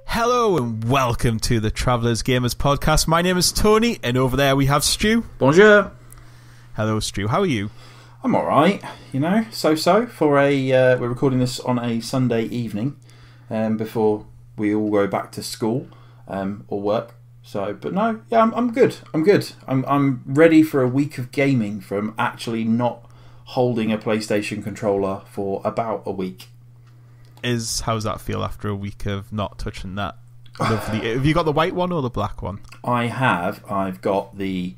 Hello and welcome to the Travellers Gamers podcast. My name is Tony, and over there we have Stu. Bonjour. Hello, Stu. How are you? I'm alright, so-so. We're recording this on a Sunday evening before we all go back to school or work. But no, yeah, I'm good. I'm ready for a week of gaming from actually not holding a PlayStation controller for about a week. How's that feel after a week of not touching that? Lovely. Have you got the white one or the black one? I have. I've got the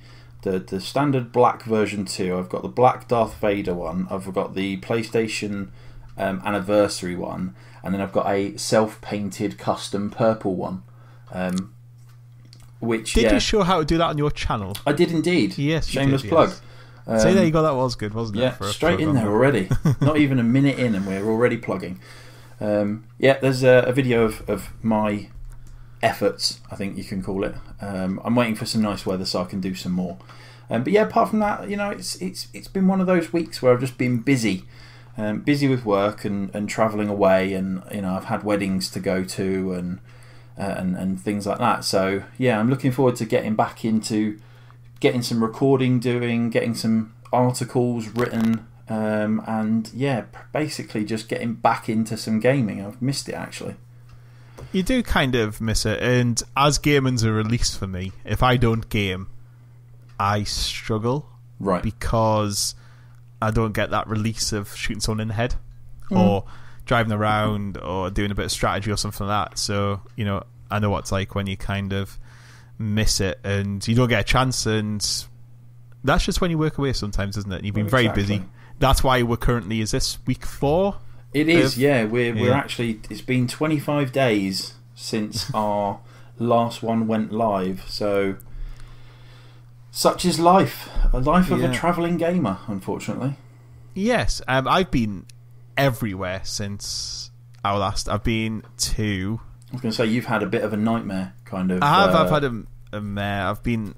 standard black version 2. I've got the black Darth Vader one. I've got the PlayStation anniversary one, and then I've got a self-painted custom purple one. Did you show how to do that on your channel? I did indeed. Yes, shameless plug. Yes. Say there you go. That was good, wasn't it? Yeah, straight in there already. Not even a minute in, and we're already plugging. There's a video of my efforts, I think you can call it. I'm waiting for some nice weather so I can do some more. But yeah, apart from that, it's been one of those weeks where I've just been busy with work and travelling away, and I've had weddings to go to and things like that. So yeah, I'm looking forward to getting back into getting some recording doing, getting some articles written. And yeah, basically just getting back into some gaming. I've missed it, actually. You do kind of miss it, and as gaming's a release for me, if I don't game, I struggle. Right. Because I don't get that release of shooting someone in the head, or driving around, or doing a bit of strategy or something like that. So, I know what it's like when you kind of miss it, and you don't get a chance, and that's just when you work away sometimes, isn't it? And you've been very busy. That's why we're currently, is this week 4? It is, yeah. We're actually, it's been 25 days since our last one went live. So, such is life. A life of a travelling gamer, unfortunately. Yes, I've been everywhere since our last. I've been to... I was going to say, you've had a bit of a nightmare, kind of. I've had a mare. I've been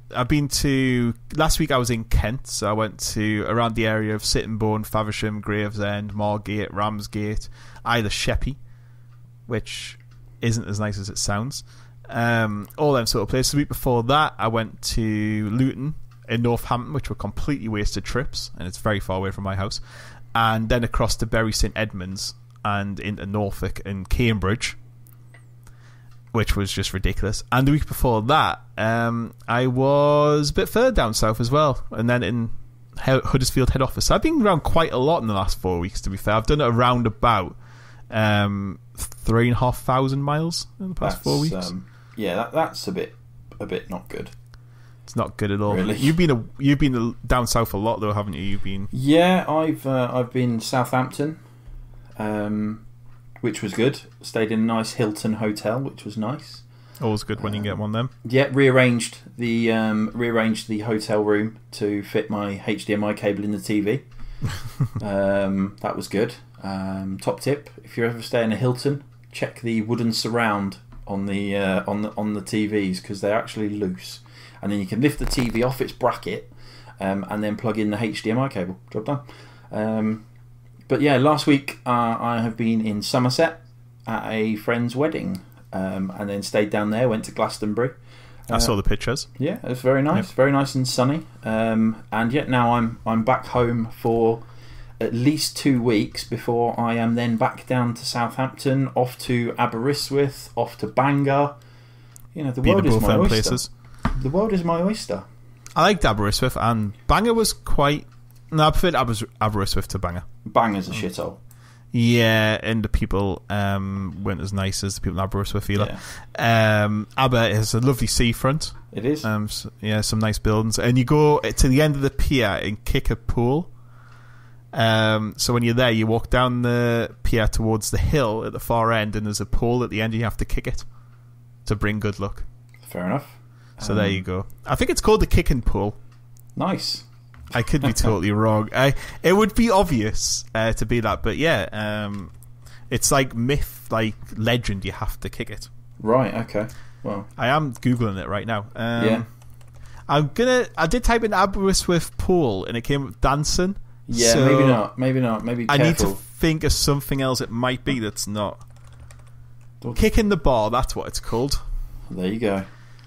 to, last week I was in Kent, so I went to around the area of Sittingbourne, Faversham, Gravesend, Margate, Ramsgate, either Sheppey, which isn't as nice as it sounds. All them sort of places. The week before that I went to Luton in Northampton, which were completely wasted trips, and it's very far away from my house, and then across to Bury St Edmunds and into Norfolk and Cambridge, which was just ridiculous. And the week before that, I was a bit further down south as well, and then in Huddersfield head office. So I've been around quite a lot in the last 4 weeks, to be fair. I've done it around about 3,500 miles in the past 4 weeks. That's a bit not good. It's not good at all. Really? You've been down south a lot though, haven't you? You've been... Yeah, I've been Southampton, which was good. Stayed in a nice Hilton hotel, which was nice. Always good when you get one of them. Yeah, rearranged the hotel room to fit my HDMI cable in the TV. That was good. Top tip: if you ever stay in a Hilton, check the wooden surround on the TVs, because they're actually loose, and then you can lift the TV off its bracket and then plug in the HDMI cable. Job done. But yeah, last week I have been in Somerset at a friend's wedding, and then stayed down there, went to Glastonbury. I saw the pictures. Yeah, it was very nice, very nice and sunny. And yet now I'm back home for at least 2 weeks before I am then back down to Southampton, off to Aberystwyth, off to Bangor. The world is my oyster. Places. The world is my oyster. I liked Aberystwyth, and Bangor was quite... No, I preferred Aberystwyth to Bangor. Bangor's a shithole. Yeah, and the people weren't as nice as the people in Aberystwyth either. Yeah. Aber is a lovely seafront. It is. Some nice buildings. And you go to the end of the pier and kick a pool. So when you're there, you walk down the pier towards the hill at the far end, and there's a pool at the end, and you have to kick it to bring good luck. Fair enough. So there you go. I think it's called the kicking pool. Nice. I could be totally wrong. It would be obvious to be that, but yeah, it's like myth, like legend. You have to kick it. Right. Okay. Well, I am googling it right now. Yeah. I did type in Aberystwyth pool, and it came up dancing, Yeah, So maybe not. Maybe not. Maybe I careful. need to think of something else it might be that's not. Kicking the ball, that's what it's called. There you go.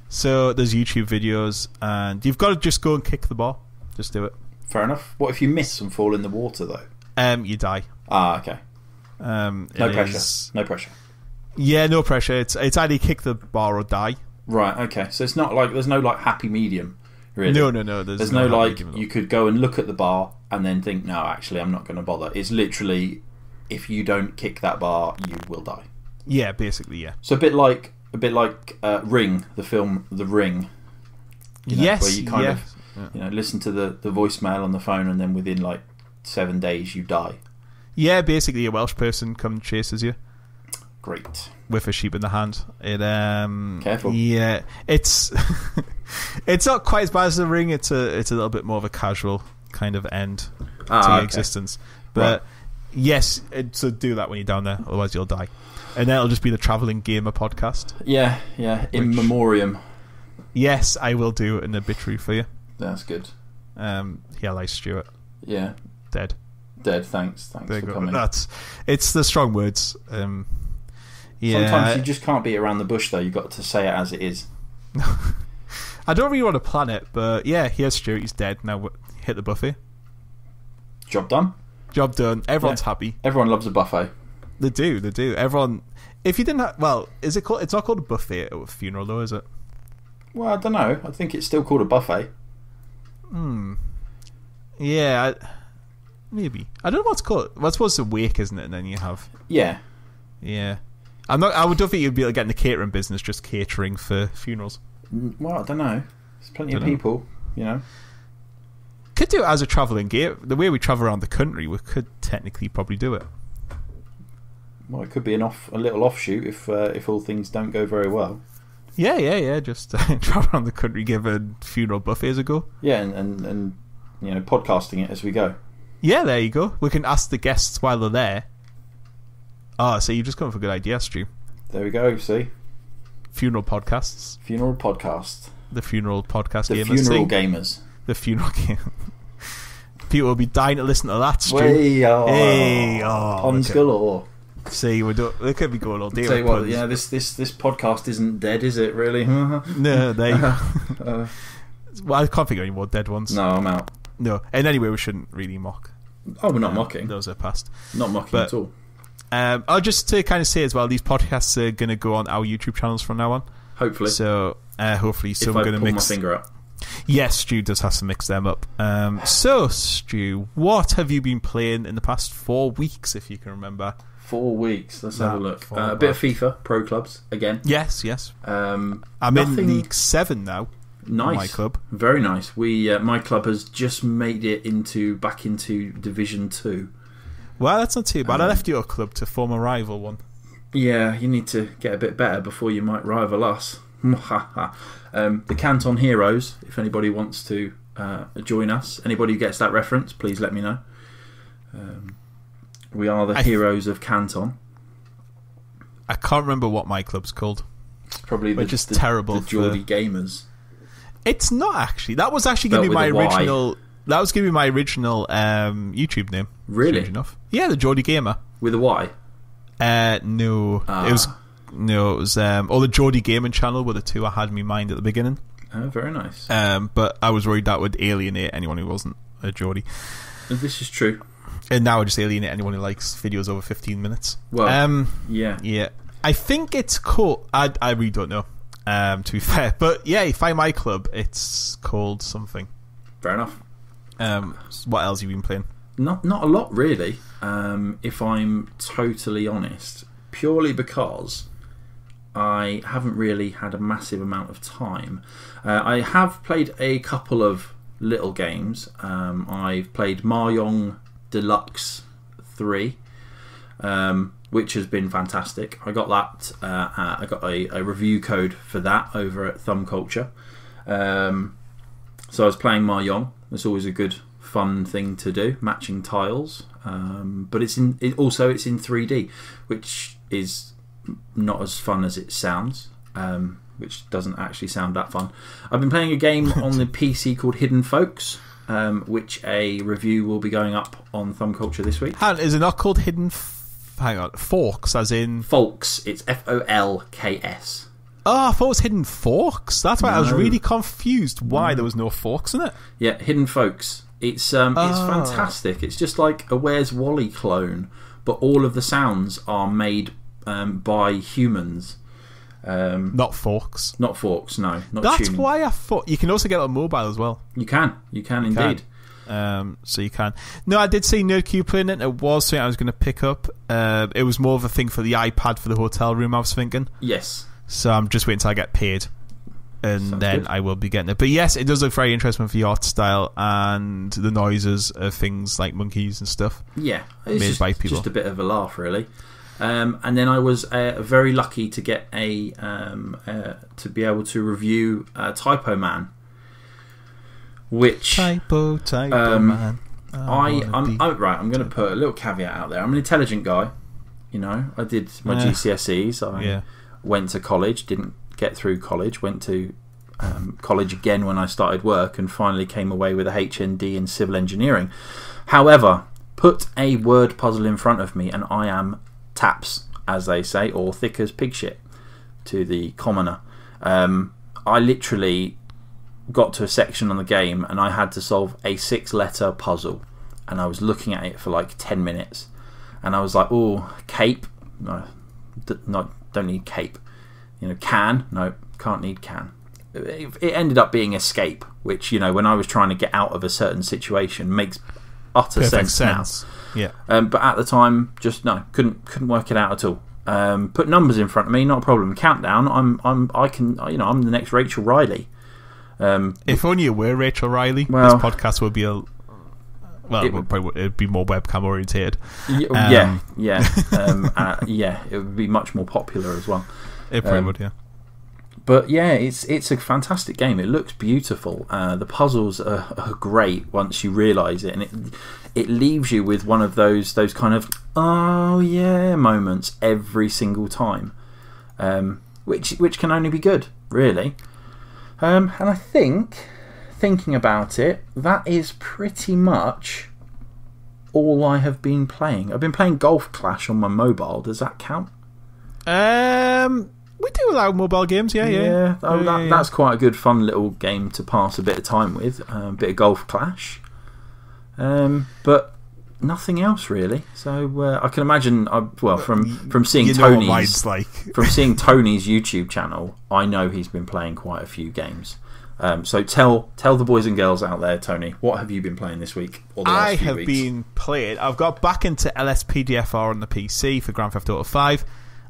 So there's YouTube videos, and you've got to just go and kick the ball. Just do it. Fair enough. What if you miss and fall in the water, though? You die. Ah, okay. No pressure. No pressure. Yeah, no pressure. It's either kick the ball or die. Right, okay. So it's not like there's no like happy medium, really. No. There's no like you could go and look at the bar and then think, no, actually, I'm not going to bother. It's literally, if you don't kick that bar, you will die. Yeah, basically, yeah. So a bit like Ring, the film The Ring. Yes, where you kind of listen to the voicemail on the phone, and then within like 7 days you die. Yeah, basically a Welsh person comes and chases you. Great. With a sheep in the hand. Careful. Yeah, it's it's not quite as bad as The Ring. It's a little bit more of a casual kind of end to your existence. But yes, so do that when you're down there, otherwise you'll die. And then it'll just be the Travelling Gamer podcast. Yeah. In memoriam. Yes, I will do an obituary for you. That's good. Yeah, like Stuart. Yeah. Dead. Thanks for coming. It's the strong words. Yeah. Sometimes you just can't beat around the bush, though. You've got to say it as it is. I don't really want to plan it, but yeah, here's Stuart. He's dead. Now hit the buffet. Job done. Job done. Everyone's happy. Everyone loves a buffet. They do. Everyone. If you didn't have, well, is it called? It's not called a buffet at a funeral, though, is it? Well, I don't know. I think it's still called a buffet. Yeah, maybe. I don't know what's called. Well, I suppose it's a wake, isn't it? And then you have. Yeah. I don't think you'd be able to get in the catering business, just catering for funerals. Well, I don't know. There's plenty of people, Could do it as a travelling gate. The way we travel around the country, we could technically probably do it. Well, it could be a little offshoot if all things don't go very well. Yeah. Just travel around the country, give a funeral buffets a go. Yeah, and podcasting it as we go. Yeah, there you go. We can ask the guests while they're there. So you've just come up with a good idea, Stu. There we go, see? Funeral podcasts. Funeral podcast. The funeral podcast the gamers. Funeral gamers. The funeral game. People will be dying to listen to that, Stu. Puns galore. See, we could be going all day. Tell you what, this podcast isn't dead, is it, really? No, there you go. Well, I can't think of any more dead ones. No, I'm out. No, and anyway, we shouldn't really mock. Oh, we're not mocking. Those are past. Not mocking at all. Just to kind of say as well, these podcasts are going to go on our YouTube channels from now on. Hopefully. So, hopefully, if I'm going to mix my finger up. Yes, Stu does have to mix them up. So, Stu, what have you been playing in the past 4 weeks, if you can remember? 4 weeks. Let's have a look. A bit of FIFA, Pro Clubs, again. Yes. I'm in League 7 now. Nice. My club. Very nice. My club has just made it back into Division 2. Well, that's not too bad. I left your club to form a rival one. Yeah, you need to get a bit better before you might rival us. The Canton Heroes, if anybody wants to join us. Anybody who gets that reference, please let me know. We are the heroes of Canton. I can't remember what my club's called. Probably just terrible. The Geordie Gamers. It's not actually. That was actually going to be my original. That was going to be my original YouTube name. Really? Strange enough. Yeah, the Geordie Gamer. With a Y? No. It was the Geordie Gaming channel were the two I had in my mind at the beginning. Oh, very nice. But I was worried that would alienate anyone who wasn't a Geordie. This is true. And now I just alienate anyone who likes videos over 15 minutes. Well, yeah. I think it's cool. I really don't know, to be fair. But yeah, you find my club, it's called something. Fair enough. What else have you been playing? Not a lot, really, if I'm totally honest. Purely because I haven't really had a massive amount of time. I have played a couple of little games. I've played Mahjong Deluxe 3, which has been fantastic. I got that. I got a review code for that over at Thumb Culture. So I was playing Mahjong. It's always a good, fun thing to do, matching tiles. But it's in 3D, which is not as fun as it sounds. Which doesn't actually sound that fun. I've been playing a game on the PC called Hidden Folks. which a review will be going up on Thumb Culture this week. Is it not called Hidden... Hang on. Forks, as in... Folks. It's Folks. Oh, I thought it was Hidden Forks. That's why I was really confused why there was no forks in it. Yeah, Hidden Folks. It's fantastic. It's just like a Where's Wally clone, but all of the sounds are made by humans. Not forks. Not forks, no. Not That's tuning. why I thought... You can also get it on mobile as well. You can indeed. So you can. No, I did see NerdCube playing it. It was something I was going to pick up. It was more of a thing for the iPad for the hotel room, I was thinking. Yes. So I'm just waiting until I get paid. And Sounds then good. I will be getting it. But yes, it does look very interesting for the art style and the noises of things like monkeys and stuff. Yeah. It's by people. just a bit of a laugh, really. And then I was very lucky to get to be able to review Typo Man, which Typo Man. I'm going to put a little caveat out there. I'm an intelligent guy. You know, I did my GCSEs. I went to college, didn't get through college. Went to college again when I started work, and finally came away with a HND in civil engineering. However, put a word puzzle in front of me, and I am taps, as they say, or thick as pig shit to the commoner. I literally got to a section on the game and I had to solve a 6-letter puzzle, and I was looking at it for like 10 minutes, and I was like, oh, cape, no, don't need cape, you know, can, no, can't need can. It ended up being escape, which, you know, when I was trying to get out of a certain situation, makes utter sense now. Yeah. But at the time, just couldn't work it out at all. Put numbers in front of me, not a problem. Countdown, I'm the next Rachel Riley. If only you were Rachel Riley, this podcast would be it'd be more webcam oriented. Yeah, it would be much more popular as well. It probably would, yeah. But yeah, it's a fantastic game. It looks beautiful. The puzzles are great once you realise it, and it leaves you with one of those kind of oh yeah moments every single time, which can only be good, really. And I think, thinking about it, that is pretty much all I have been playing. I've been playing Golf Clash on my mobile. Does that count? We do allow mobile games, yeah. That's quite a good, fun little game to pass a bit of time with. A bit of Golf Clash. But nothing else really. So I can imagine. From seeing Tony's seeing Tony's YouTube channel, I know he's been playing quite a few games. So tell the boys and girls out there, Tony, what have you been playing this week? Or the last few weeks? I've got back into LSPDFR on the PC for Grand Theft Auto 5.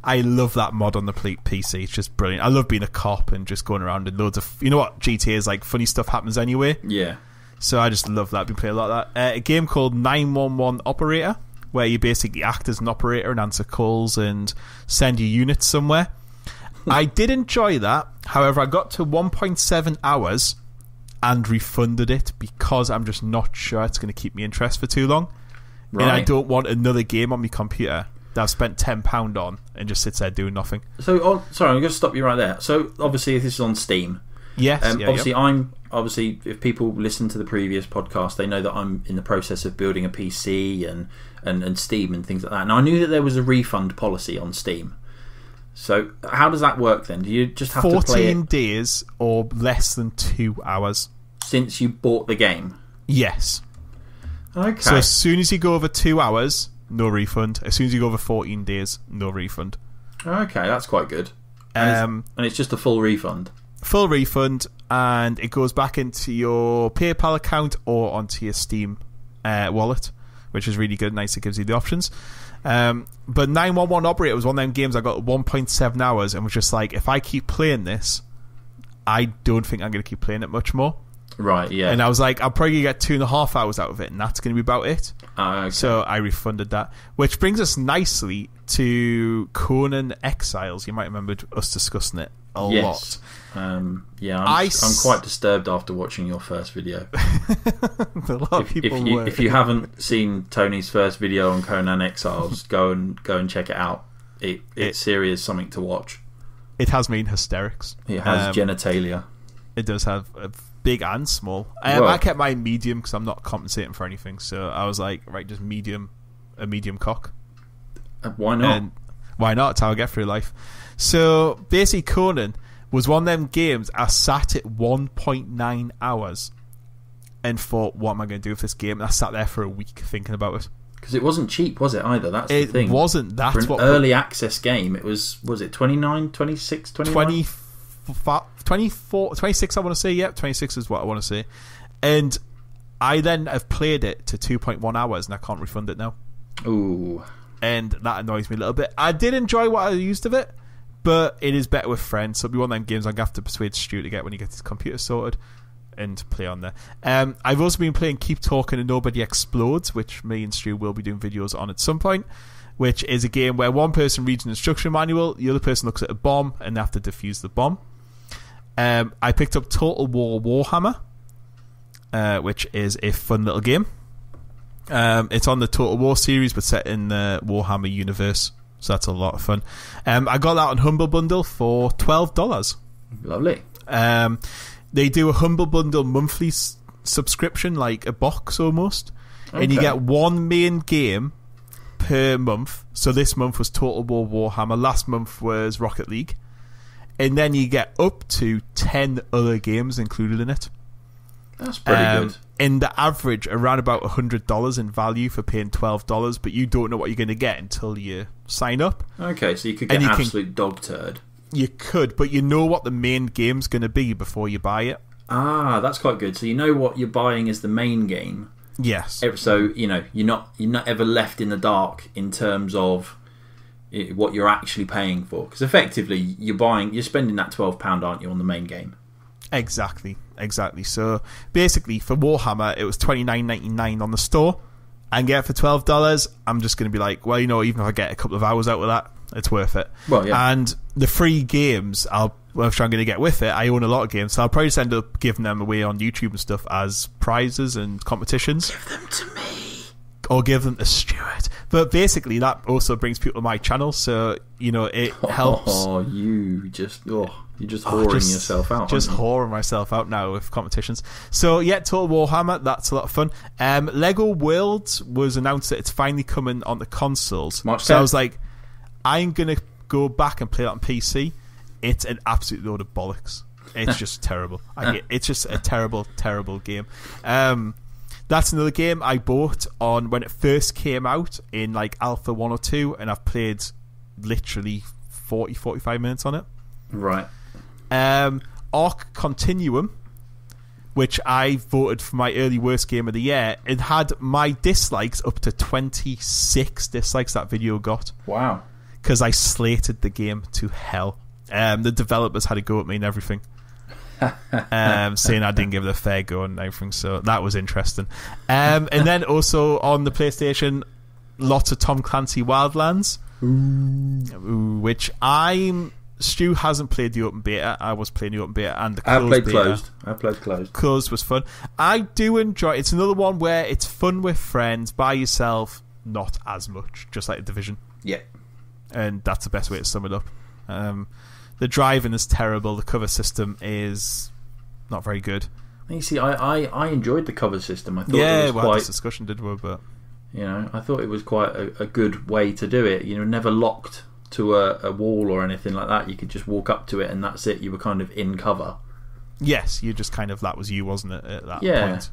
I love that mod on the PC. It's just brilliant. I love being a cop and just going around and loads of... You know what? GTA is like funny stuff happens anyway. Yeah. So I just love that. I've been playing a lot of that. A game called 911 Operator, where you basically act as an operator and answer calls and send your units somewhere. I did enjoy that. However, I got to 1.7 hours and refunded it because I'm just not sure it's going to keep me interest for too long. Right. And I don't want another game on my computer that I've spent £10 on and just sits there doing nothing. So, sorry, I'm going to stop you right there. So, obviously, this is on Steam. Yes. Obviously, if people listen to the previous podcast, they know that I'm in the process of building a PC and Steam and things like that. Now, I knew that there was a refund policy on Steam. So, how does that work then? Do you just have to play it 14 days or less than 2 hours since you bought the game? Yes. Okay. So, as soon as you go over 2 hours, no refund. As soon as you go over 14 days, no refund. Okay, that's quite good. And it's just a full refund. Full refund, and it goes back into your PayPal account or onto your Steam wallet, which is really good. Nice, it gives you the options. But 911 Operator was one of them games I got 1.7 hours and was just like, if I keep playing this, I don't think I'm going to keep playing it much more. Right, yeah. And I was like, I'll probably get 2.5 hours out of it, and that's going to be about it. Okay. So I refunded that. Which brings us nicely to Conan Exiles. You might remember us discussing it a lot. I'm quite disturbed after watching your first video. A lot of people were. If you haven't seen Tony's first video on Conan Exiles, go and check it out. It's serious, something to watch. It has me in hysterics. It has genitalia. It does have a big and small. I kept mine medium because I'm not compensating for anything. So I was like, right, just a medium cock. Why not? And why not? It's how I get through life. So basically, Conan was one of them games I sat at 1.9 hours and thought, what am I going to do with this game? And I sat there for a week thinking about it. Because it wasn't cheap, was it, either? That's the thing. It wasn't. That's for an early access game, it was it 29, 26, 29? 24, 26 I want to say. Yep, 26 is what I want to say. And I then have played it to 2.1 hours and I can't refund it now. Ooh. And that annoys me a little bit. I did enjoy what I used of it, but it is better with friends. So it'll be one of them games I'm going to have to persuade Stu to get when he gets his computer sorted and play on there. I've also been playing Keep Talking and Nobody Explodes, which me and Stu will be doing videos on at some point, which is a game where one person reads an instruction manual, the other person looks at a bomb, and they have to defuse the bomb. I picked up Total War Warhammer, which is a fun little game. It's on the Total War series, but set in the Warhammer universe, so that's a lot of fun. I got that on Humble Bundle for $12. Lovely. They do a Humble Bundle monthly subscription, like a box almost, and you get one main game per month. So this month was Total War Warhammer, last month was Rocket League, and then you get up to 10 other games included in it. That's pretty good. In the average, around about $100 in value for paying $12, but you don't know what you're going to get until you sign up. Okay, so you could get absolute dog turd. You could, but you know what the main game's going to be before you buy it. Ah, that's quite good. So you know what you're buying as the main game. Yes. So you're not ever left in the dark in terms of what you're actually paying for, because effectively you're spending that £12, aren't you, on the main game? Exactly. So basically, for Warhammer, it was $29.99 on the store, and get it for $12. I'm just going to be like, well, even if I get a couple of hours out of that, it's worth it. Well, yeah. And the free games, which I'm going to get with it, I own a lot of games, so I'll probably just end up giving them away on YouTube and stuff as prizes and competitions. Give them to me. Or give them to Stuart. But basically, that also brings people to my channel, so, it helps. Oh, you're just whoring yourself out. Just whoring myself out now with competitions. So, yeah, Total Warhammer, that's a lot of fun. Lego Worlds was announced that it's finally coming on the consoles. March 10th. So I was like, I'm going to go back and play that on PC. It's an absolute load of bollocks. It's just terrible. It's just a terrible, terrible game. That's another game I bought on when it first came out in like Alpha 1 or 2, and I've played literally 40-45 minutes on it. Right. Arc Continuum, which I voted for my early worst game of the year, it had my dislikes up to 26 dislikes that video got. Wow. Because I slated the game to hell. The developers had a go at me and everything. Saying I didn't give it a fair go and everything, so that was interesting. And then also on the PlayStation, lots of Tom Clancy Wildlands, which Stu hasn't played the open beta. I was playing the open beta and the closed beta. I played closed. Closed was fun. I do enjoy it. It's another one where it's fun with friends, by yourself not as much, just like a Division. Yeah. And that's the best way to sum it up. The driving is terrible. The cover system is not very good. You see, I enjoyed the cover system. I thought it was well, quite, this discussion did work, but I thought it was quite a good way to do it. Never locked to a wall or anything like that. You could just walk up to it and that's it. You were kind of in cover. Yes, you just kind of, that was you, wasn't it, at that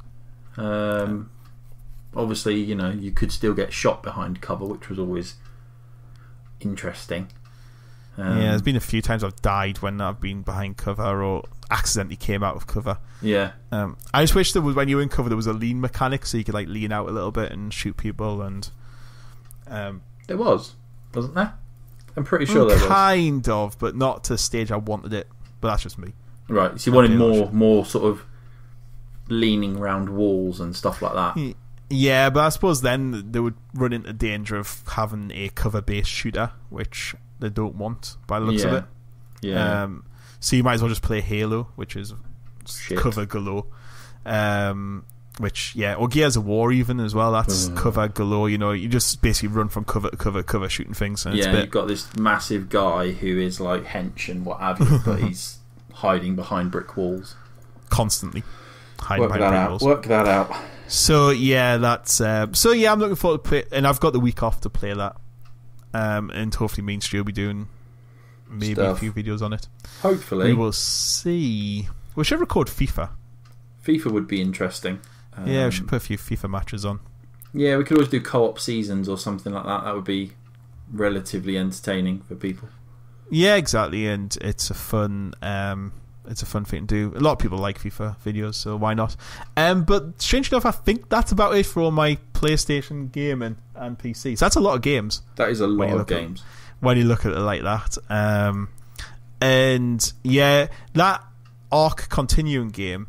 point? Obviously, you could still get shot behind cover, which was always interesting. There's been a few times I've died when I've been behind cover or accidentally came out of cover. Yeah. I just wish there was, when you were in cover, there was a lean mechanic so you could like lean out a little bit and shoot people. And there wasn't there? I'm pretty sure there was. Kind of, but not to the stage I wanted it. But that's just me. Right. So you wanted more sort of leaning around walls and stuff like that. Yeah, but I suppose then they would run into danger of having a cover-based shooter, which they don't want by the looks of it. Yeah. So you might as well just play Halo, which is Shit. cover galore. Or Gears of War even as well. That's cover galore. You just basically run from cover to cover shooting things. And you've got this massive guy who is like hench and what have you, but he's hiding behind brick walls constantly. hiding Work behind that out. paywalls. Work that out. So yeah, that's I'm looking forward to play, and I've got the week off to play that. And hopefully me and Stu will be doing maybe a few videos on it. Hopefully. We will see. We should record FIFA. FIFA would be interesting. Yeah, we should put a few FIFA matches on. Yeah, we could always do co-op seasons or something like that. That would be relatively entertaining for people. Yeah, exactly, and it's a fun thing to do. A lot of people like FIFA videos, so why not? But strange enough, I think that's about it for all my PlayStation gaming and PC. So that's a lot of games. That is a lot of games. When you look at it like that. And yeah, that Arc Continuum game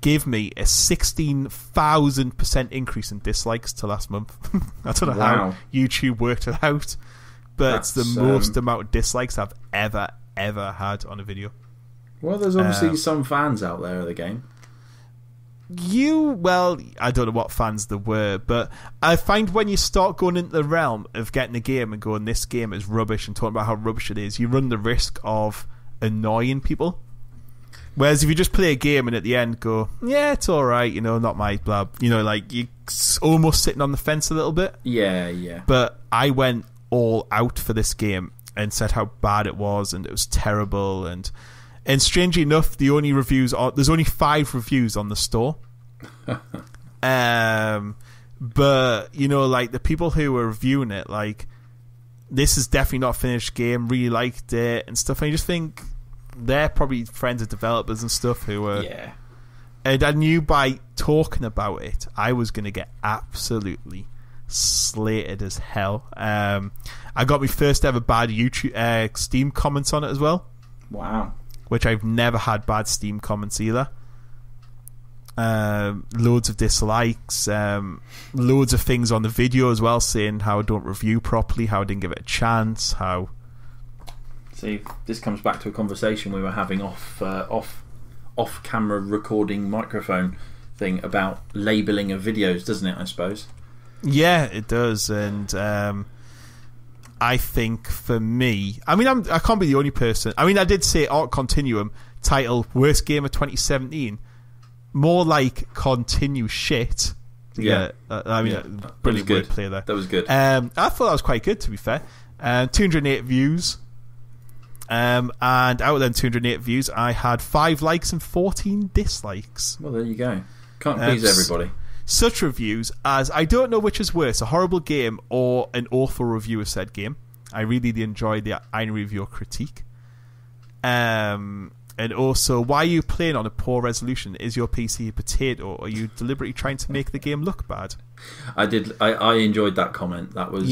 gave me a 16,000% increase in dislikes to last month. I don't know how YouTube worked it out, but it's the most amount of dislikes I've ever had on a video. Well, there's obviously some fans out there of the game. I don't know what fans there were, but I find when you start going into the realm of getting a game and going, this game is rubbish, and talking about how rubbish it is, you run the risk of annoying people. Whereas if you just play a game and at the end go, yeah, it's alright, not my blah, like you're almost sitting on the fence a little bit. Yeah. But I went all out for this game and said how bad it was and it was terrible, and strangely enough, there's only 5 reviews on the store. But like the people who were reviewing it, like, this is definitely not a finished game, really liked it and stuff, and you just think they're probably friends of developers and stuff who were, yeah. And I knew by talking about it I was going to get absolutely slated as hell. I got my first ever bad YouTube Steam comments on it as well. Wow. Which I've never had bad Steam comments either. Loads of dislikes, loads of things on the video as well, saying how I don't review properly, how I didn't give it a chance, how... See, this comes back to a conversation we were having off camera recording microphone thing about labelling of videos, doesn't it, I suppose? Yeah, it does, and I think for me, I can't be the only person. I did say Arc Continuum title worst game of 2017, more like continue shit. Yeah, brilliant wordplay there. That was good. I thought that was quite good, to be fair. 208 views, and out of them 208 views, I had 5 likes and 14 dislikes. Well, there you go. Can't please everybody. Such reviews as, I don't know which is worse, a horrible game or an awful review of said game. I really enjoyed the irony of your critique. And also, why are you playing on a poor resolution? Is your PC a potato, or are you deliberately trying to make the game look bad? I enjoyed that comment. That was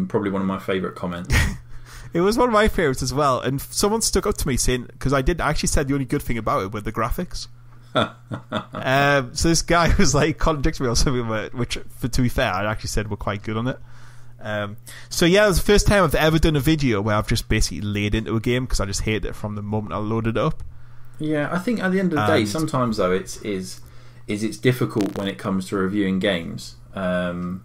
probably one of my favourite comments. It was one of my favourites as well, and someone stuck up to me saying, because I actually said the only good thing about it were the graphics. So this guy was like contradicting me on something which, to be fair, I actually said were quite good on it. So yeah, it was the first time I've ever done a video where I've just basically laid into a game because I just hated it from the moment I loaded it up. Yeah, I think at the end of the day, sometimes though it's difficult when it comes to reviewing games. You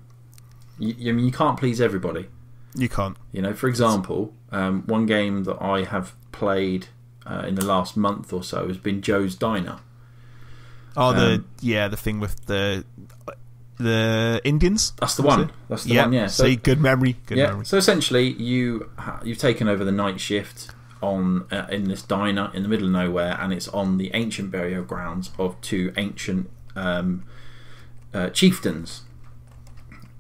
can't please everybody. You can't. For example, one game that I have played in the last month or so has been Joe's Diner. Oh, the thing with the Indians. That's the one. That's the one. Yeah. So good memory. Good memory. So essentially, you've taken over the night shift on in this diner in the middle of nowhere, and it's on the ancient burial grounds of 2 ancient chieftains.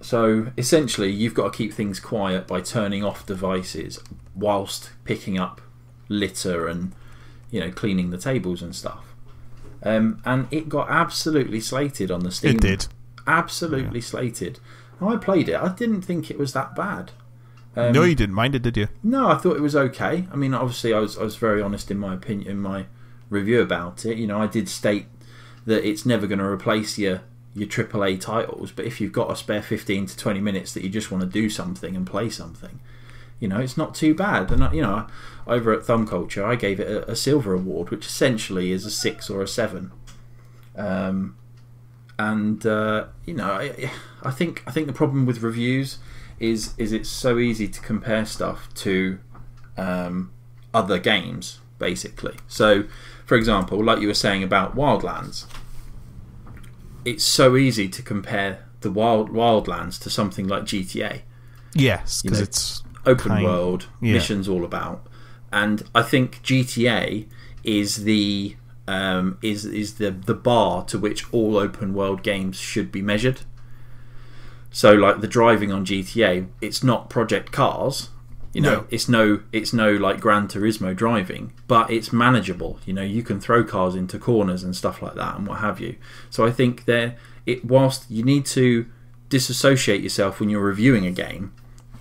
So essentially, you've got to keep things quiet by turning off devices whilst picking up litter and cleaning the tables and stuff. And it got absolutely slated on the Steam. It did. Absolutely slated. And I played it. I didn't think it was that bad. No, you didn't mind it, did you? No, I thought it was okay. Obviously, I was very honest in my opinion, in my review about it. I did state that it's never going to replace your AAA titles, but if you've got a spare 15 to 20 minutes that you just want to do something and play something, it's not too bad. And over at Thumb Culture, I gave it a silver award, which essentially is a 6 or a 7. I think the problem with reviews is it's so easy to compare stuff to other games basically. So, for example, like you were saying about Wildlands, it's so easy to compare the Wildlands to something like GTA. Yes, because it's open world, missions all about. And I think GTA is the bar to which all open world games should be measured. So, like the driving on GTA, it's not Project Cars, it's no like Gran Turismo driving, but it's manageable. You can throw cars into corners and stuff like that, and what have you. So I think whilst you need to disassociate yourself when you're reviewing a game,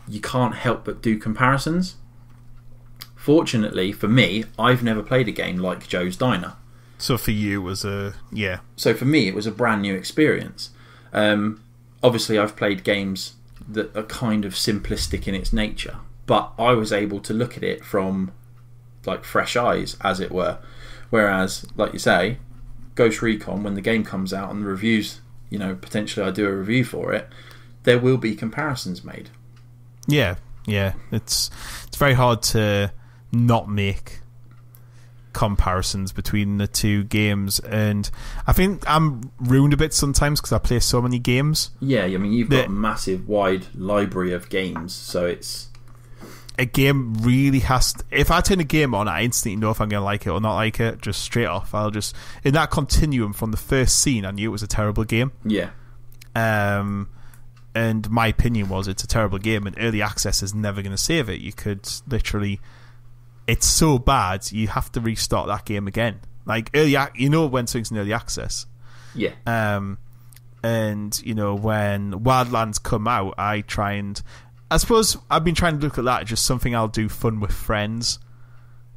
you can't help but do comparisons. Fortunately for me, I've never played a game like Joe's Diner. So for you, it was So for me, it was a brand new experience. Obviously, I've played games that are kind of simplistic in its nature, but I was able to look at it from like fresh eyes, as it were. Whereas, like you say, Ghost Recon, when the game comes out and the reviews, potentially I do a review for it, there will be comparisons made. Yeah. It's very hard to not make comparisons between the two games, and I think I'm ruined a bit sometimes because I play so many games. Yeah, I mean, you've got a massive, wide library of games, so it's... A game really has to... If I turn a game on, I instantly know if I'm going to like it or not like it, just straight off. I'll just... In that continuum from the first scene, I knew it was a terrible game. Yeah. And my opinion was it's a terrible game, and early access is never going to save it. You could literally... It's so bad, you have to restart that game again. Like, when something's in early access. Yeah. And, when Wildlands come out, I suppose I've been trying to look at that as just something I'll do fun with friends.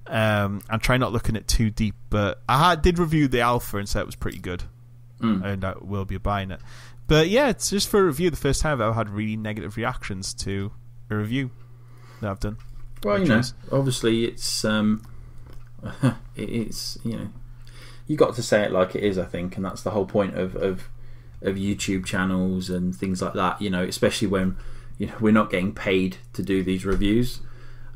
And try not looking at too deep. But I did review the alpha and said it was pretty good. And I will be buying it. But yeah, it's just for a review. The first time I've ever had really negative reactions to a review that I've done. Well, obviously it's it's you got to say it like it is, I think, and that's the whole point of YouTube channels and things like that. Especially when we're not getting paid to do these reviews.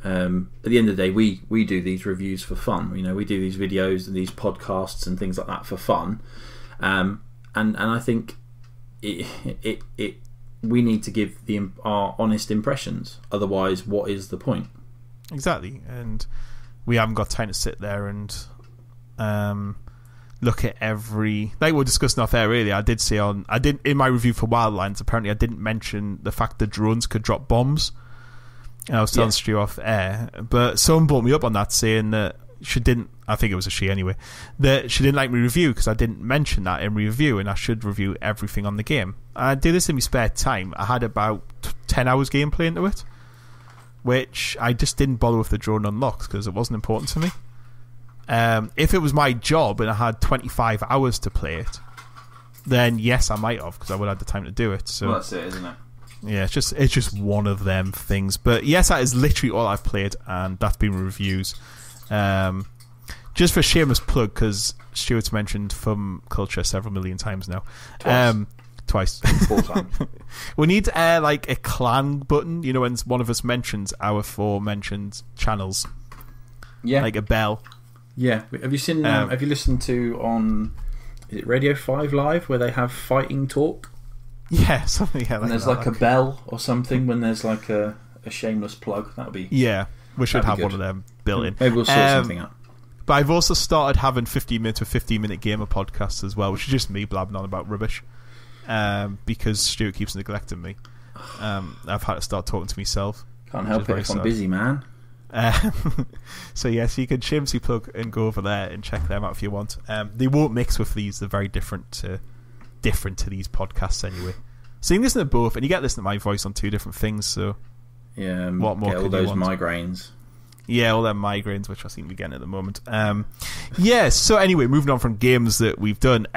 At the end of the day, we do these reviews for fun. We do these videos and these podcasts and things like that for fun. And I think we need to give our honest impressions. Otherwise, what is the point? Exactly, and we haven't got time to sit there and look at every... Like we were discussing off air earlier, I did in my review for Wildlands, apparently I didn't mention the fact that drones could drop bombs. And I was telling Stu off air, but someone brought me up on that, saying that she didn't... I think it was a she anyway. That she didn't like me review because I didn't mention that in review, and I should review everything on the game. I did this in my spare time. I had about 10 hours gameplay into it, which I just didn't bother with the drone unlocks because it wasn't important to me. If it was my job and I had 25 hours to play it, then yes, I might have, because I would have had the time to do it. So well, that's it, isn't it? Yeah, it's just one of them things. But yes, that is literally all I've played, and that's been reviews. Just for shameless plug, because Stuart's mentioned Fun Culture several million times now. Twice. 4 times. We need like a clan button, when one of us mentions our aforementioned channels. Yeah. Like a bell. Yeah. Have you seen? Have you listened to on? Is it Radio 5 Live where they have fighting talk? Yeah, something. Yeah, and there's like a bell or something when there's like a shameless plug. That would be. Yeah, we should have one of them built in. Maybe we'll sort something out. But I've also started having 15-minute gamer podcasts as well, which is just me blabbing on about rubbish. Because Stuart keeps neglecting me. I've had to start talking to myself. Can't help it if I'm busy, man. So yes, you can shamelessly plug and go over there and check them out if you want. They won't mix with these; they're very different to these podcasts anyway. So you can listen to both, and you get to listen to my voice on 2 different things. So yeah, what more? Get all those migraines. Yeah, all them migraines, which I think we're getting at the moment. Yeah. So anyway, moving on from games that we've done.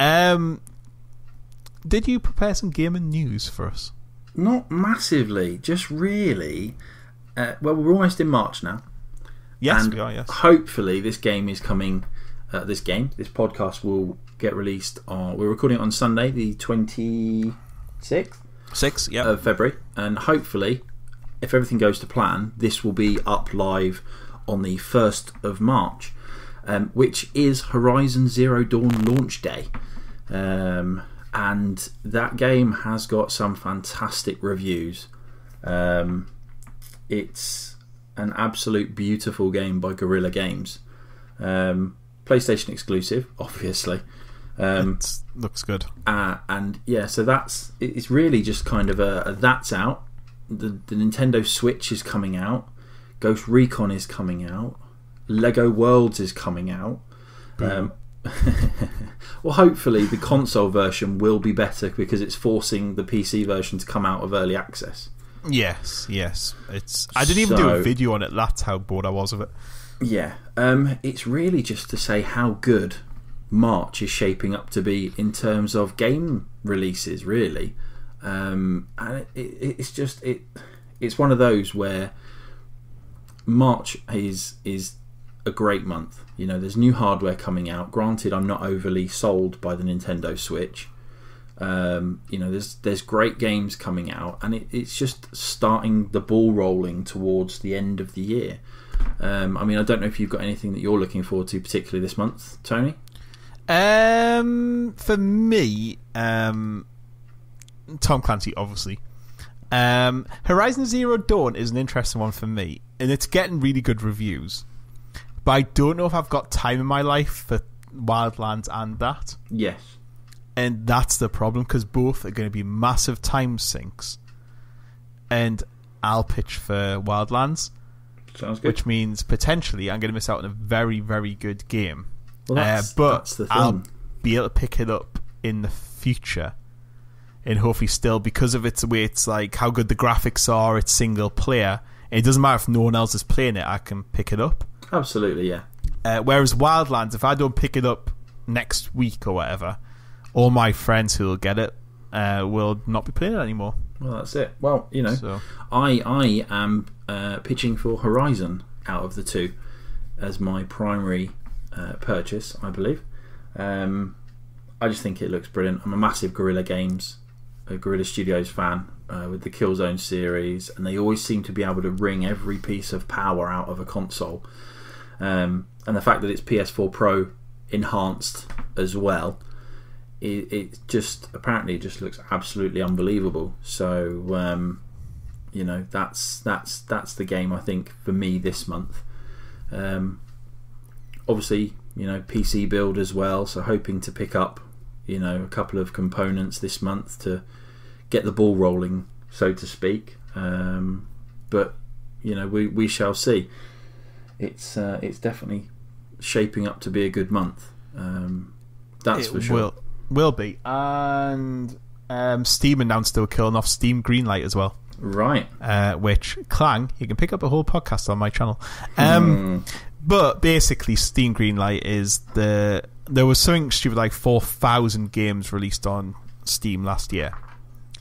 Did you prepare some gaming news for us? Not massively, just really. Well, we're almost in March now. Yes, and we are, yes. Hopefully this game is coming... this podcast will get released on... We're recording it on Sunday, the 26th? 6th, yeah. Of February. And hopefully, if everything goes to plan, this will be up live on the 1st of March. which is Horizon Zero Dawn launch day. And that game has got some fantastic reviews. It's an absolute beautiful game by Guerrilla Games. PlayStation exclusive, obviously. It looks good. And yeah, so it's really just kind of that's out. The Nintendo Switch is coming out. Ghost Recon is coming out. Lego Worlds is coming out. Well, hopefully the console version will be better because it's forcing the PC version to come out of early access. Yes. I didn't even do a video on it. That's how bored I was of it. Yeah. It's really just to say how good March is shaping up to be in terms of game releases, really. And it's one of those where March is a great month. You know, there's new hardware coming out. Granted, I'm not overly sold by the Nintendo Switch. You know, there's great games coming out, and it's just starting the ball rolling towards the end of the year. I mean, I don't know if you've got anything that you're looking forward to particularly this month, Tony. For me, Tom Clancy, obviously. Horizon Zero Dawn is an interesting one for me, and it's getting really good reviews. But I don't know if I've got time in my life for Wildlands and that. Yes. And that's the problem, because both are going to be massive time sinks. And I'll pitch for Wildlands. Sounds good. Which means potentially I'm going to miss out on a very, very good game. Well, that's the thing. I'll be able to pick it up in the future. And hopefully still, because of its way, it's like how good the graphics are, it's single player. And it doesn't matter if no one else is playing it, I can pick it up. Absolutely, yeah. Whereas Wildlands, if I don't pick it up next week or whatever, all my friends who will get it will not be playing it anymore. Well, that's it. Well, you know, I am pitching for Horizon out of the two as my primary purchase, I believe. I just think it looks brilliant. I'm a massive Guerrilla Studios fan with the Killzone series, and they always seem to be able to wring every piece of power out of a console. And the fact that it's PS4 Pro enhanced as well, it just apparently just looks absolutely unbelievable. So you know, that's the game I think for me this month. Obviously, you know, PC build as well, so hoping to pick up, you know, a couple of components this month to get the ball rolling, so to speak. But you know, we shall see. It's definitely shaping up to be a good month. That's for sure. Will be. And Steam announced they were killing off Steam Greenlight as well. Right. Which, Clang, you can pick up a whole podcast on my channel. But basically, Steam Greenlight is there was something stupid like 4,000 games released on Steam last year,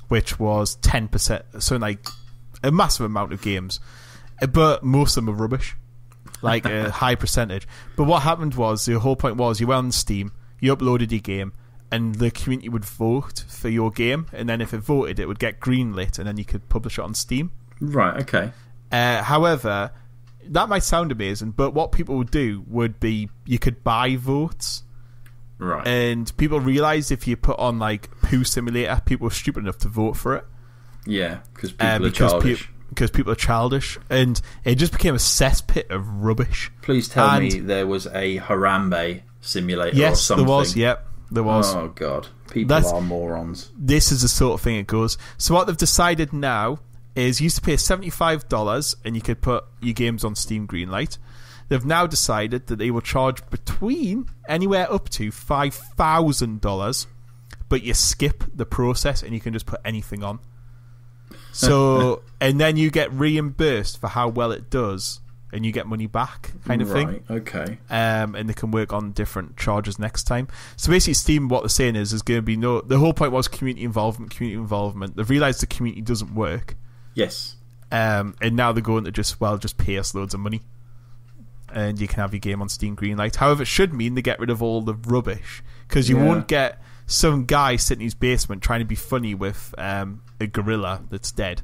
which was 10%, so like a massive amount of games. But most of them are rubbish, like a high percentage. But what happened was, the whole point was, you went on Steam, you uploaded your game, and the community would vote for your game, and then if it voted, it would get greenlit, and then you could publish it on Steam. Right, okay. However, that might sound amazing, but what people would do would be, you could buy votes. Right. And people realised if you put on like Poo Simulator, people were stupid enough to vote for it. Yeah, because people are childish. Because people are childish, and it just became a cesspit of rubbish. Please tell me there was a Harambe simulator or something. Yes, there was. Yep, there was. Oh god, people are morons. This is the sort of thing it goes. So what they've decided now is, you used to pay $75 and you could put your games on Steam Greenlight. They've now decided that they will charge between anywhere up to $5,000, but you skip the process and you can just put anything on. So, and then you get reimbursed for how well it does, and you get money back, kind of thing. Right, okay. And they can work on different charges next time. So basically, Steam, what they're saying is there's going to be no... The whole point was community involvement. They've realised the community doesn't work. Yes. And now they're going to just pay us loads of money, and you can have your game on Steam Greenlight. However, it should mean they get rid of all the rubbish, because you won't get some guy sitting in his basement trying to be funny with a gorilla that's dead.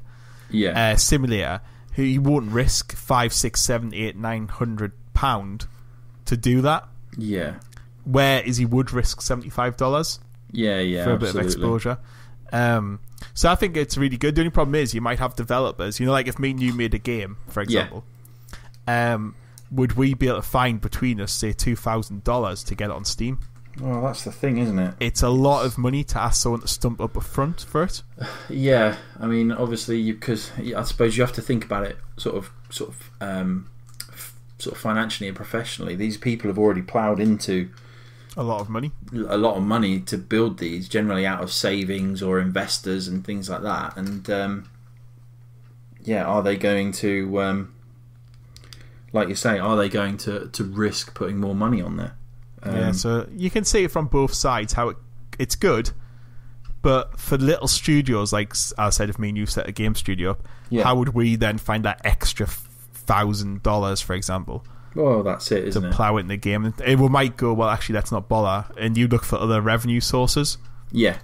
Yeah. Simulator, who you won't risk £500, £600, £700, £800, £900 to do that. Yeah. Whereas he would risk $75 Yeah, for a bit of exposure. So I think it's really good. The only problem is you might have developers, like if me and you made a game, for example, would we be able to find between us, say, $2,000 to get it on Steam? Well, that's the thing, isn't it? It's a lot of money to ask someone to stump up a front for it. Yeah, I mean, obviously, because I suppose you have to think about it sort of financially and professionally. These people have already ploughed into a lot of money to build these, generally out of savings or investors and things like that. And are they going to, like you say, are they going to risk putting more money on there? So you can see it from both sides how it's good, but for little studios, like I said, if me and you set a game studio up, how would we then find that extra $1,000, for example? Well, that's it, isn't it? To plough it in the game. And it might go, well, actually, let's not bother, and you look for other revenue sources. Yeah.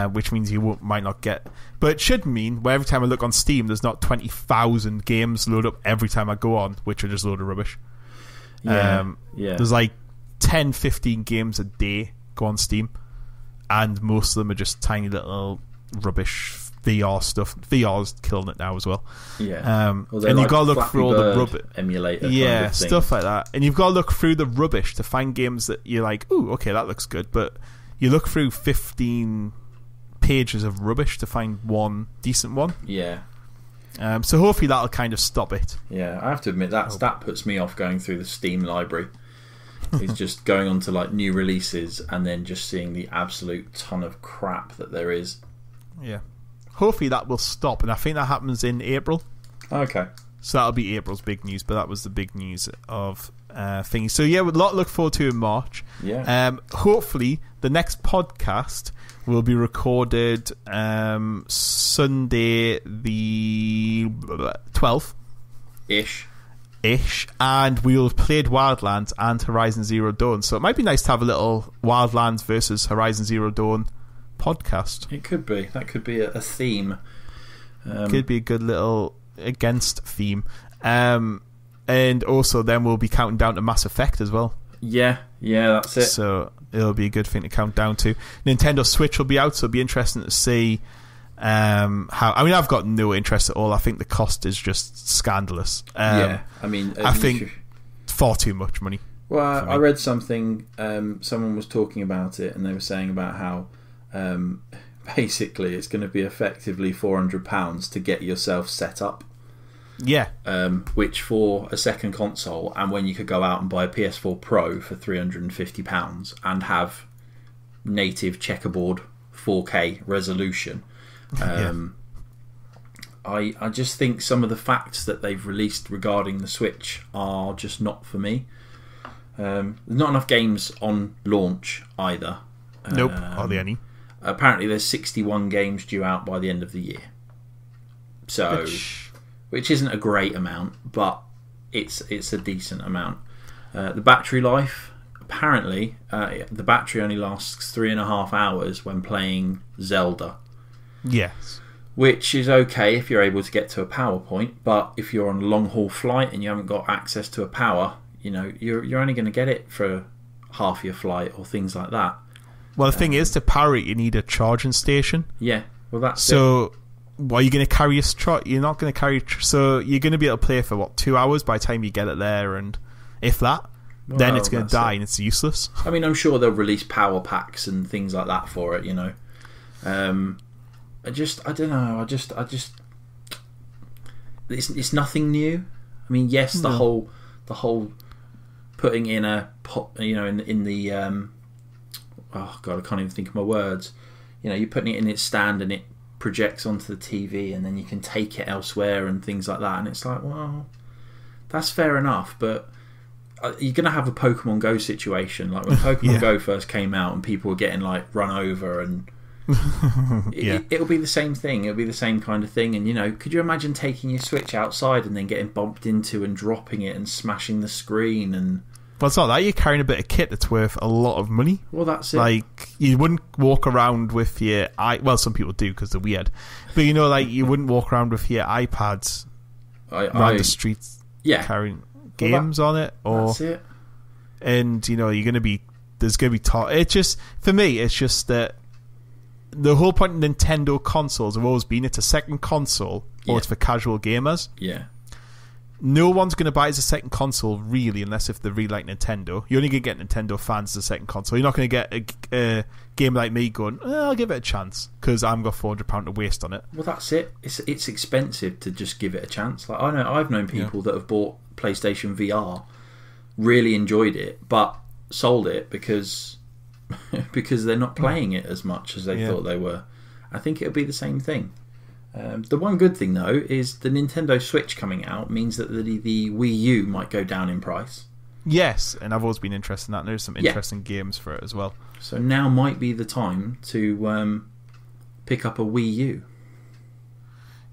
Which means you might not get... But it should mean, where every time I look on Steam, there's not 20,000 games load up every time I go on, which are just a load of rubbish. There's like 10, 15 games a day go on Steam, and most of them are just tiny little rubbish VR stuff. VR's killing it now as well. Yeah. And you've got to look through all the rubbish. Emulator. Yeah, kind of stuff like that. And you've got to look through the rubbish to find games that you're like, ooh, okay, that looks good. But you look through 15 pages of rubbish to find one decent one. Yeah. So hopefully that'll kind of stop it. Yeah, I have to admit that puts me off going through the Steam library. It's just going on to like new releases and then just seeing the absolute ton of crap that there is. Yeah. Hopefully that will stop, and I think that happens in April. Okay. So that'll be April's big news, but that was the big news of things. So yeah, a lot to look forward to in March. Yeah. Hopefully the next podcast will be recorded Sunday the 12th. Ish, and we'll have played Wildlands and Horizon Zero Dawn. So it might be nice to have a little Wildlands versus Horizon Zero Dawn podcast. It could be. That could be a theme. Could be a good little against theme. And also then we'll be counting down to Mass Effect as well. Yeah, that's it. So it'll be a good thing to count down to. Nintendo Switch will be out, so it'll be interesting to see how. I mean, I've got no interest at all. I think the cost is just scandalous. I think far too much money. Well, I read something. Someone was talking about it, and they were saying about how basically it's going to be effectively £400 to get yourself set up. Yeah. Which for a second console, and when you could go out and buy a PS4 Pro for £350 and have native checkerboard 4K resolution. I just think some of the facts that they've released regarding the Switch are just not for me. There's not enough games on launch either. Nope, hardly any. Apparently there's 61 games due out by the end of the year. So, which isn't a great amount, but it's a decent amount. The battery life, apparently, the battery only lasts 3.5 hours when playing Zelda. Yes. Which is okay if you're able to get to a power point, but if you're on a long haul flight and you haven't got access to a power, you're only going to get it for half your flight or things like that. Well, the thing is, to power it, you need a charging station. Yeah, well, that's so. Well, you're going to carry you're not going to carry. So you're going to be able to play for 2 hours by the time you get it there, and if that, then it's going to die and it's useless. I mean, I'm sure they'll release power packs and things like that for it. I don't know. It's nothing new. I mean, yes, the whole putting in a pot, in the oh god, I can't even think of my words. You're putting it in its stand and it projects onto the TV, and then you can take it elsewhere and things like that. And it's like, well, that's fair enough, but you're going to have a Pokemon Go situation, like when Pokemon Go first came out and people were getting like run over, and it'll be the same thing. It'll be the same kind of thing. And could you imagine taking your Switch outside and then getting bumped into and dropping it and smashing the screen? And well, it's not that. You're carrying a bit of kit that's worth a lot of money. Well, that's it. Like, you wouldn't walk around with your well, some people do because they're weird, but you wouldn't walk around with your iPads around the streets carrying games on it. Or that's it. and you're going to be there's going to be it's just for me. It's just that the whole point of Nintendo consoles have always been it's a second console or it's for casual gamers. Yeah. No one's going to buy it as a second console, really, unless if they really like Nintendo. You're only going to get Nintendo fans as a second console. You're not going to get a game like me going, I'll give it a chance, because I haven't got £400 to waste on it. Well, that's it. It's expensive to just give it a chance. Like I've known people that have bought PlayStation VR, really enjoyed it, but sold it because they're not playing it as much as they thought they were. I think it'll be the same thing. The one good thing, though, is the Nintendo Switch coming out means that the Wii U might go down in price. Yes, and I've always been interested in that. And there's some interesting games for it as well. So now might be the time to pick up a Wii U.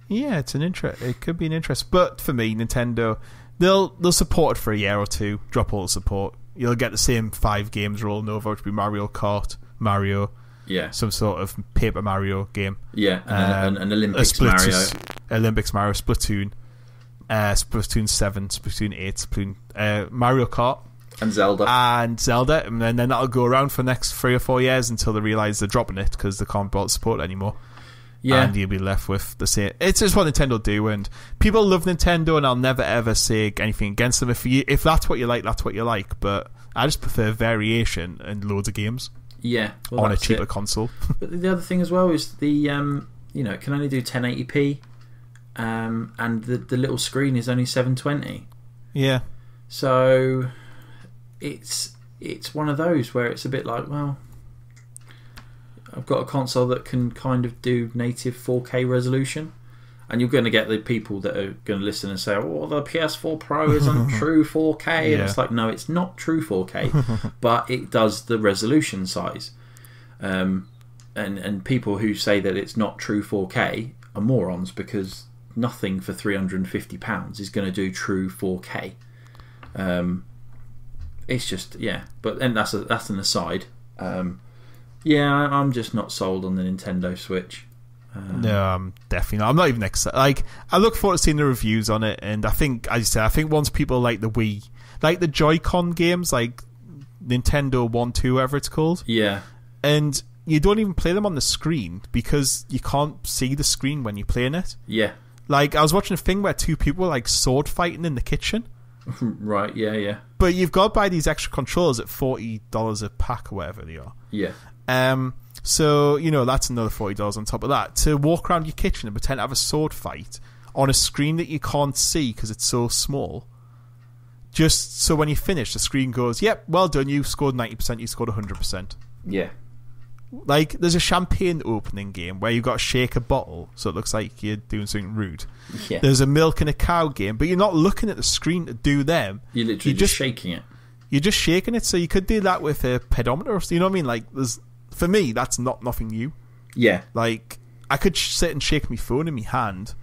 Yeah, it could be an interest. But for me, Nintendo, they'll support it for a year or two, drop all the support. You'll get the same 5 games rolling over, which will be Mario Kart, Mario... Yeah, some sort of Paper Mario game. Yeah, and an Olympics Mario. Olympics Mario, Splatoon, Splatoon 7, Splatoon 8, Splatoon, Mario Kart. And Zelda. And then that'll go around for the next 3 or 4 years until they realise they're dropping it because they can't bother support it anymore. Yeah. And you'll be left with the same. It's just what Nintendo do, and people love Nintendo, and I'll never ever say anything against them. If that's what you like, that's what you like. But I just prefer variation and loads of games. Yeah, on a cheaper console. But the other thing as well is the it can only do 1080p, and the little screen is only 720. Yeah. So it's one of those where it's a bit like, well, I've got a console that can kind of do native 4K resolution. And you're going to get the people that are going to listen and say, oh, the PS4 Pro isn't true 4K. And it's like, no, it's not true 4K, but it does the resolution size. And people who say that it's not true 4K are morons, because nothing for £350 is going to do true 4K. It's just, but and that's an aside. I'm just not sold on the Nintendo Switch. No, I'm definitely not. I'm not even excited. Like, I look forward to seeing the reviews on it, and I think, as you said, once people like the Wii, like the Joy-Con games, like Nintendo 1, 2, whatever it's called. Yeah. And you don't even play them on the screen because you can't see the screen when you're playing it. Yeah. Like, I was watching a thing where 2 people were like sword fighting in the kitchen. Right, yeah. But you've got to buy these extra controllers at $40 a pack or whatever they are. Yeah. So, that's another $40 on top of that. To walk around your kitchen and pretend to have a sword fight on a screen that you can't see because it's so small. Just so when you finish, the screen goes, yep, well done, you scored 90%, you scored 100%. Yeah. Like, there's a champagne opening game where you've got to shake a bottle so it looks like you're doing something rude. Yeah. There's a milk and a cow game, but you're not looking at the screen to do them. You're literally just shaking it. You're just shaking it, so you could do that with a pedometer. You know what I mean? Like, for me, that's nothing new. Yeah. Like, I could sit and shake my phone in my hand,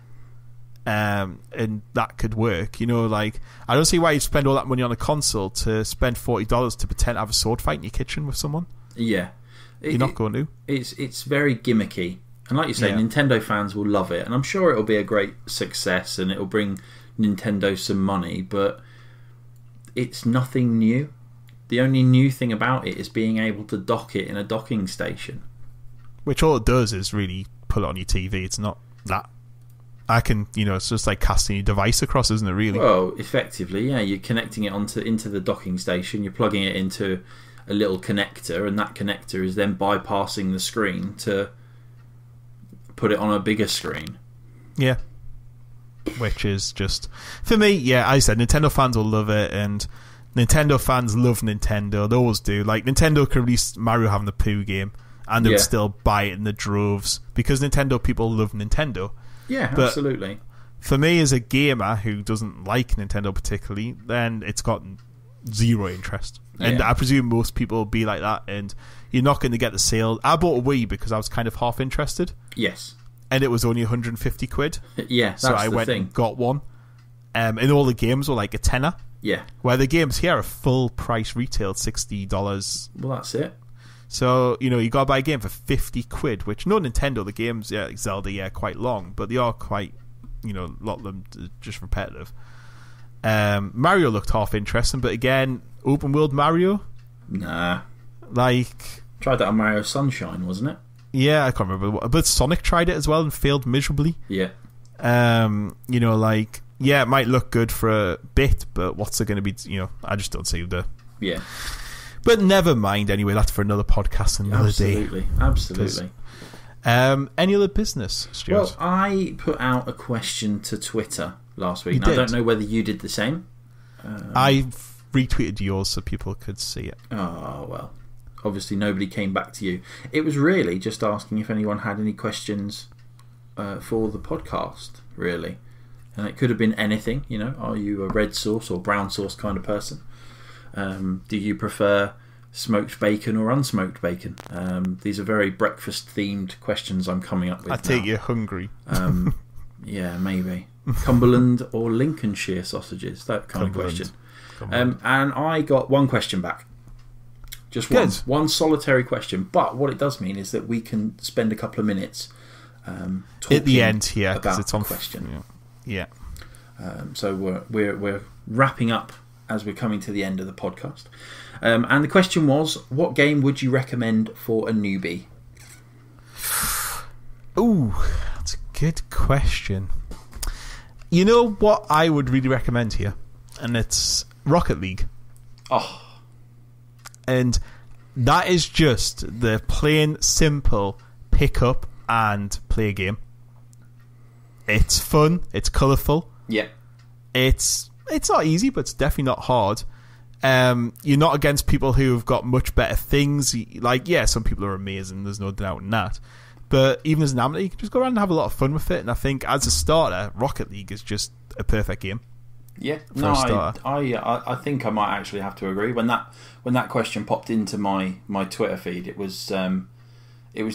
and that could work. Like, I don't see why you spend all that money on a console to spend $40 to pretend to have a sword fight in your kitchen with someone. Yeah. You're not going to. It's very gimmicky. And like you say, Nintendo fans will love it. And I'm sure it'll be a great success and it'll bring Nintendo some money, but it's nothing new. The only new thing about it is being able to dock it in a docking station. Which all it does is really put it on your TV. It's not that. It's just like casting your device across, isn't it, really? Well, effectively, yeah. You're connecting it into the docking station. You're plugging it into a little connector, and that connector is then bypassing the screen to put it on a bigger screen. Yeah. Which is just... For me, as I said, Nintendo fans will love it, and... Nintendo fans love Nintendo. They always do. Like, Nintendo could release Mario having the Pooh game, and they would still buy it in the droves because Nintendo people love Nintendo. Yeah, but absolutely. For me, as a gamer who doesn't like Nintendo particularly, then it's got zero interest. And I presume most people will be like that, and you're not going to get the sale. I bought a Wii because I was kind of half interested. Yes. And it was only 150 quid. Yeah, that's so I went and got one. And all the games were like a tenner. Yeah. Where the games here are full price retail, $60. Well, that's it. So, you got to buy a game for 50 quid, which no Nintendo, the games, like Zelda, quite long, but they are quite, a lot of them just repetitive. Mario looked half interesting, but again, open world Mario. Nah. Like, tried that on Mario Sunshine, wasn't it? Yeah, I can't remember. But Sonic tried it as well and failed miserably. Yeah. You know, like, yeah, it might look good for a bit, but what's it going to be? You know, I just don't see the. Yeah. But never mind. Anyway, that's for another podcast another day. Absolutely. Any other business, Stuart? Well, I put out a question to Twitter last week. You and did? I don't know whether you did the same. I retweeted yours so people could see it. Oh, well. Obviously, nobody came back to you. It was really just asking if anyone had any questions for the podcast, really. And it could have been anything, you know. Are you a red sauce or brown sauce kind of person? Do you prefer smoked bacon or unsmoked bacon? These are very breakfast-themed questions I'm coming up with. I take you're hungry. Yeah, maybe. Cumberland or Lincolnshire sausages, that kind of question. And I got one question back. Just one solitary question. But what it does mean is that we can spend a couple of minutes talking at the end here about it's on question. Yeah. So we're wrapping up as we're coming to the end of the podcast. And the question was, what game would you recommend for a newbie? Ooh, that's a good question. You know what I would really recommend here? And it's Rocket League. Oh. And that is just the plain, simple pick up and play a game. It's fun. It's colourful. Yeah. It's not easy, but it's definitely not hard. You're not against people who have got much better things. Like, yeah, some people are amazing. There's no doubt in that. But even as an amateur, you can just go around and have a lot of fun with it. And I think as a starter, Rocket League is just a perfect game. Yeah, no, I think I might actually have to agree. When that question popped into my Twitter feed, it was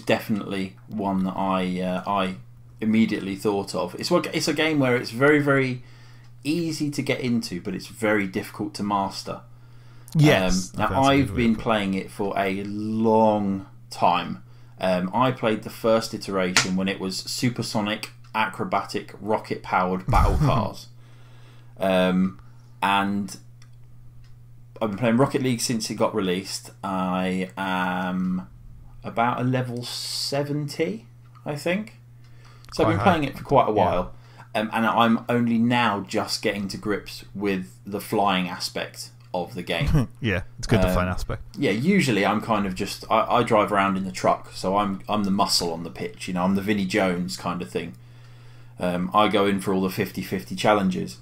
definitely one that I immediately thought of. It's a game where it's very, very easy to get into, but it's very difficult to master. Yes. Now I've been playing it for a long time. I played the first iteration when it was supersonic, acrobatic, rocket-powered battle cars. And I've been playing Rocket League since it got released. I am about a level 70, I think. So I've been playing it for quite a while. And I'm only now just getting to grips with the flying aspect of the game. Yeah, it's good, the flying aspect. Yeah, usually I'm kind of just... I drive around in the truck, so I'm the muscle on the pitch. You know, I'm the Vinnie Jones kind of thing. I go in for all the 50-50 challenges.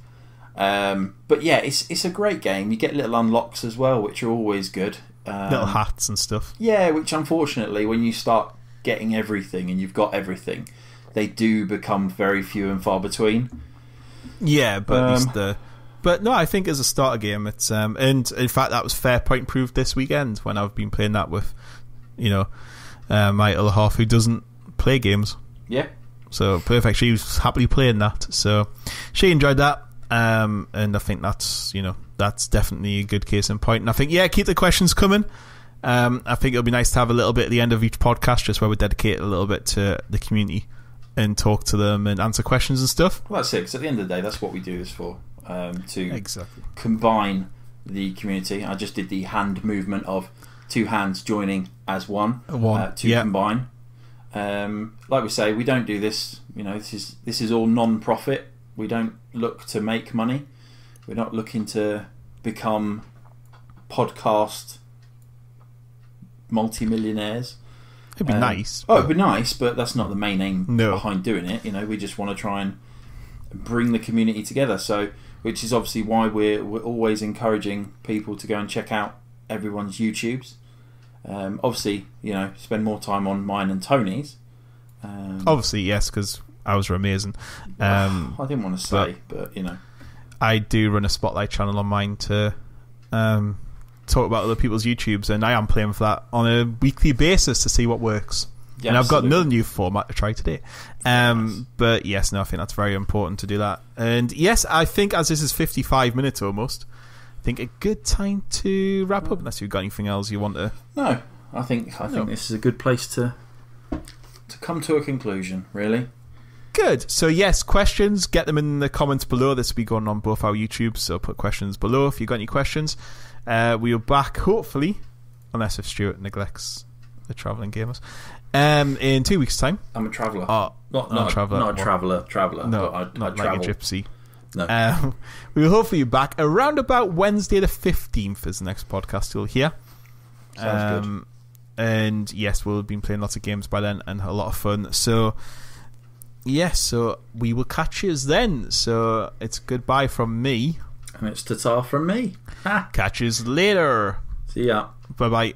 But yeah, it's a great game. You get little unlocks as well, which are always good. Little hats and stuff. Yeah, which unfortunately, when you start getting everything and you've got everything, they do become very few and far between. Yeah, but at least but no, I think as a starter game, it's and in fact that was fair point proved this weekend when I've been playing that with, you know, my other half who doesn't play games. Yeah. So perfect. She was happily playing that, so she enjoyed that. And I think that's definitely a good case in point. And I think, yeah, keep the questions coming. I think it'll be nice to have a little bit at the end of each podcast, just where we dedicate a little bit to the community and talk to them and answer questions and stuff. Well, that's it, because at the end of the day, that's what we do this for, to exactly combine the community. I just did the hand movement of two hands joining as one to combine. Like we say, we don't do this. You know, this is all non-profit. We don't look to make money. We're not looking to become podcast multi-millionaires. It'd be nice. Oh, it'd be nice, but that's not the main aim behind doing it. You know, we just want to try and bring the community together. So, which is obviously why we're always encouraging people to go and check out everyone's YouTubes. Obviously, you know, spend more time on mine and Tony's. Obviously, yes, because ours are amazing. I didn't want to say, but you know, I do run a spotlight channel on mine to talk about other people's YouTubes, and I am playing for that on a weekly basis to see what works. Yeah, and I've got another new format to try today. But yes, no, I think that's very important to do that. And yes, I think as this is 55 minutes almost, I think a good time to wrap up, unless you've got anything else you want to... No, I think this is a good place to come to a conclusion, really. Good. So yes, questions, get them in the comments below. This will be going on both our YouTubes, so put questions below if you've got any questions. We'll back, hopefully, unless if Stuart neglects the travelling gamers, in 2 weeks' time. I'm a traveller. Not a traveller. Not a traveller. No, but not like a gypsy. No. We will hopefully be back around about Wednesday the 15th is the next podcast you'll hear. Sounds good. And yes, we'll have been playing lots of games by then and a lot of fun. So yes, so we will catch you then. So it's goodbye from me. And it's ta-ta from me. Catch you later. See ya. Bye-bye.